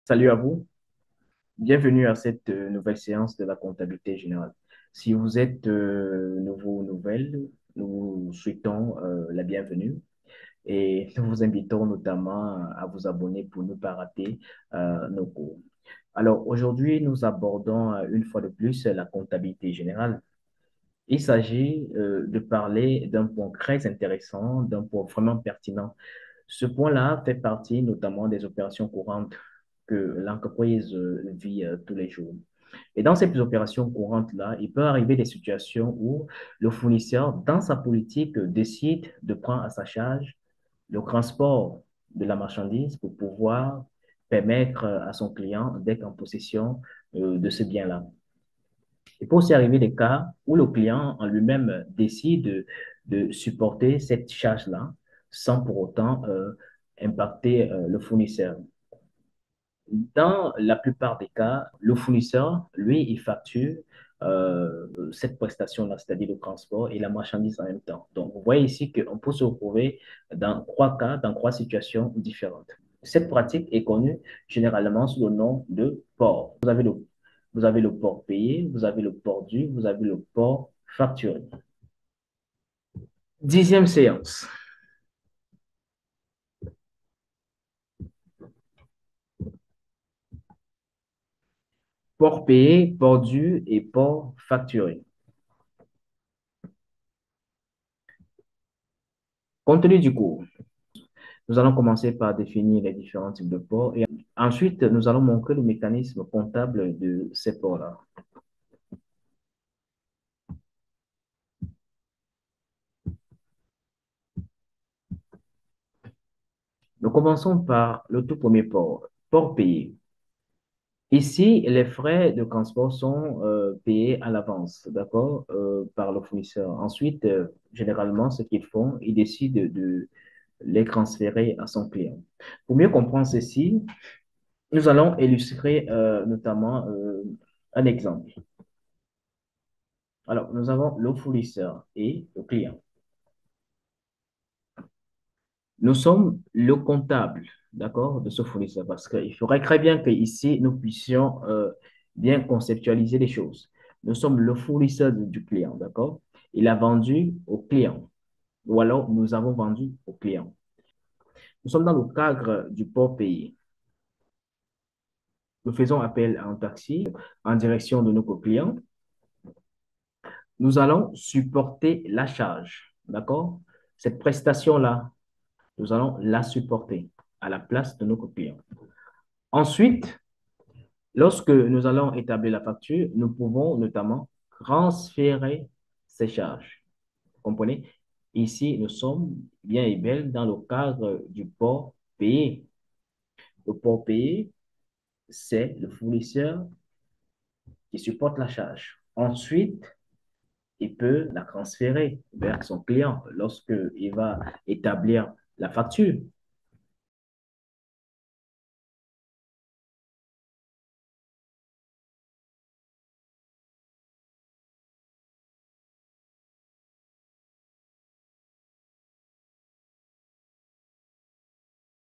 Salut à vous, bienvenue à cette nouvelle séance de la comptabilité générale. Si vous êtes nouveau ou nouvelle, nous souhaitons la bienvenue et nous vous invitons notamment à vous abonner pour ne pas rater nos cours. Alors aujourd'hui, nous abordons une fois de plus la comptabilité générale. Il s'agit de parler d'un point très intéressant, d'un point vraiment pertinent. Ce point-là fait partie notamment des opérations courantes que l'entreprise vit tous les jours. Et dans ces opérations courantes-là, il peut arriver des situations où le fournisseur, dans sa politique, décide de prendre à sa charge le transport de la marchandise pour pouvoir permettre à son client d'être en possession de ce bien-là. Il peut aussi arriver des cas où le client en lui-même décide de supporter cette charge-là sans pour autant impacter le fournisseur. Dans la plupart des cas, le fournisseur, lui, il facture cette prestation-là, c'est-à-dire le transport et la marchandise en même temps. Donc, vous voyez ici qu'on peut se retrouver dans trois cas, dans trois situations différentes. Cette pratique est connue généralement sous le nom de port. Vous avez le port payé, vous avez le port dû, vous avez le port facturé. Dixième séance. Port payé, port dû et port facturé. Contenu du cours. Nous allons commencer par définir les différents types de ports et ensuite nous allons montrer le mécanisme comptable de ces ports-là. Nous commençons par le tout premier port, port payé. Ici, les frais de transport sont payés à l'avance, d'accord, par le fournisseur. Ensuite, généralement, ce qu'ils font, ils décident de les transférer à son client. Pour mieux comprendre ceci, nous allons illustrer notamment un exemple. Alors, nous avons le fournisseur et le client. Nous sommes le comptable, d'accord, de ce fournisseur, parce qu'il faudrait très bien qu'ici, nous puissions bien conceptualiser les choses. Nous sommes le fournisseur du client, d'accord? Il a vendu au client, ou alors nous avons vendu au client. Nous sommes dans le cadre du port payé. Nous faisons appel à un taxi en direction de notre client. Nous allons supporter la charge, d'accord? Cette prestation-là, nous allons la supporter à la place de notre client. Ensuite, lorsque nous allons établir la facture, nous pouvons notamment transférer ces charges. Vous comprenez? Ici, nous sommes bien et bel dans le cadre du port payé. Le port payé, c'est le fournisseur qui supporte la charge. Ensuite, il peut la transférer vers son client lorsqu'il va établir la facture.